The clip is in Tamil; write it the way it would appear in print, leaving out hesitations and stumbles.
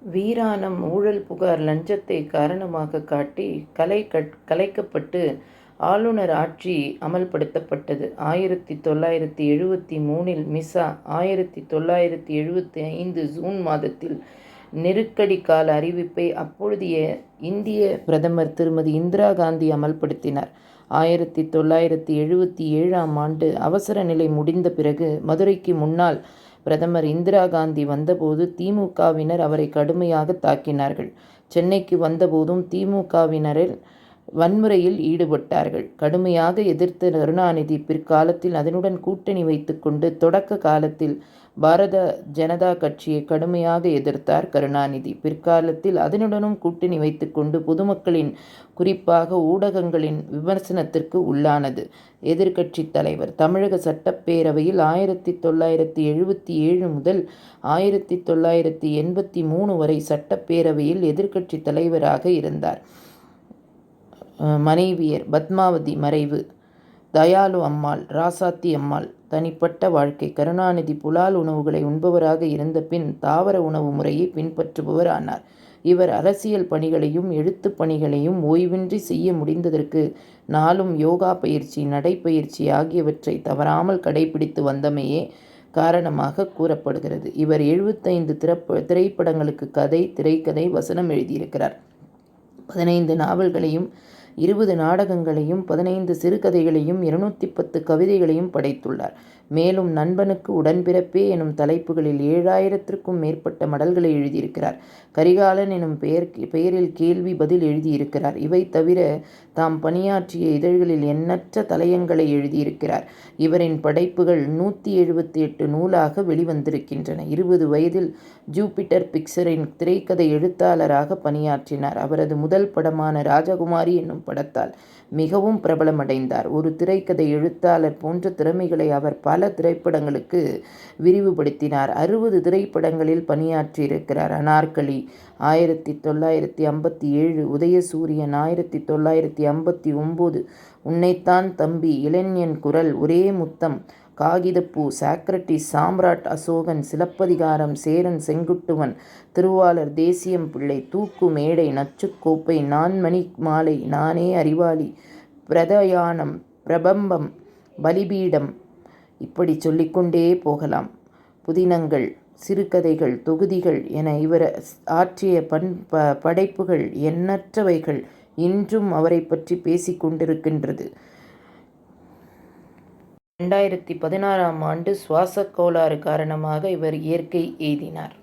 வீராணம் ஊழல் புகார் லஞ்சத்தை காரணமாக காட்டி கலைக்கப்பட்டு ஆளுநர் ஆட்சி அமல்படுத்தப்பட்டது. 1973 மிசா 1975 ஜூன் மாதத்தில் நெருக்கடி கால அறிவிப்பை அப்பொழுதைய இந்திய பிரதமர் திருமதி இந்திரா காந்தி அமல்படுத்தினார். 1977ஆம் ஆண்டு அவசர நிலை முடிந்த பிறகு மதுரைக்கு முன்னாள் பிரதமர் இந்திரா காந்தி வந்தபோது திமுகவினர் அவரை கடுமையாக தாக்கினார்கள். சென்னைக்கு வந்தபோதும் திமுகவினரில் வன்முறையில் ஈடுபட்டார்கள். கடுமையாக எதிர்த்த கருணாநிதி பிற்காலத்தில் அதனுடன் கூட்டணி வைத்துக்கொண்டு தொடக்க காலத்தில் பாரத ஜனதா கட்சியை கடுமையாக எதிர்த்தார் கருணாநிதி. பிற்காலத்தில் அதனுடனும் கூட்டணி வைத்துக்கொண்டு பொதுமக்களின் குறிப்பாக ஊடகங்களின் விமர்சனத்திற்கு உள்ளானது. எதிர்க்கட்சி தலைவர். தமிழக சட்டப்பேரவையில் 1977 முதல் 1983 வரை சட்டப்பேரவையில் எதிர்க்கட்சி தலைவராக இருந்தார். மனைவியர். பத்மாவதி மறைவு. தயாளு அம்மாள், ராசாத்தி அம்மாள். தனிப்பட்ட வாழ்க்கை. கருணாநிதி புலால் உணவுகளை உண்பவராக இருந்த பின் தாவர உணவு முறையை பின்பற்றுபவர் ஆனார். இவர் அரசியல் பணிகளையும் எழுத்து பணிகளையும் ஓய்வின்றி செய்ய முடிந்ததற்கு நாளும் யோகா பயிற்சி, நடைப்பயிற்சி ஆகியவற்றை தவறாமல் கடைபிடித்து வந்தமையே காரணமாக கூறப்படுகிறது. இவர் 75 திரைப்படங்களுக்கு கதை, திரைக்கதை, வசனம் எழுதியிருக்கிறார். 15 நாவல்களையும் 20 நாடகங்களையும் 15 சிறுகதைகளையும் 210 கவிதைகளையும் படைத்துள்ளார். மேலும் நண்பனுக்கு உடன்பிறப்பே எனும் தலைப்புகளில் 7000த்திற்கும் மேற்பட்ட மடல்களை எழுதியிருக்கிறார். கரிகாலன் எனும் பெயரில் கேள்வி பதில் எழுதியிருக்கிறார். இவை தவிர தாம் பணியாற்றிய இதழ்களில் எண்ணற்ற தலையங்களை எழுதியிருக்கிறார். இவரின் படைப்புகள் 178 நூலாக வெளிவந்திருக்கின்றன. 20 வயதில் ஜூபிட்டர் பிக்சரின் திரைக்கதை எழுத்தாளராக பணியாற்றினார். அவரது முதல் படமான ராஜகுமாரி என்னும் படத்தால் மிகவும் பிரபலமடைந்தார். ஒரு திரைக்கதை எழுத்தாளர் போன்ற திறமைகளை அவர் பல திரைப்படங்களுக்கு விரிவுபடுத்தினார். 60 திரைப்படங்களில் பணியாற்றியிருக்கிறார். அனார்கலி 1957, உதயசூரியன் 1959, உன்னைத்தான் தம்பி, இளைஞன் குரல், ஒரே முத்தம், காகிதப்பூ, சாக்ரட்டிஸ், சாம்ராட் அசோகன், சிலப்பதிகாரம், சேரன் செங்குட்டுவன், திருவாளர் தேசியம் பிள்ளை, தூக்கு மேடை, நச்சுக்கோப்பை, நான்மணி மாலை, நானே அறிவாளி, பிரதயானம், பிரபம்பம், பலிபீடம், இப்படி சொல்லிக்கொண்டே போகலாம். புதினங்கள், சிறுகதைகள், தொகுதிகள் என இவர் ஆற்றிய படைப்புகள் எண்ணற்றவைகள் இன்றும் அவரை பற்றி பேசிக் கொண்டிருக்கின்றது. 2016ஆம் ஆண்டு சுவாசக் கோளாறு காரணமாக இவர் இயற்கை எய்தினார்.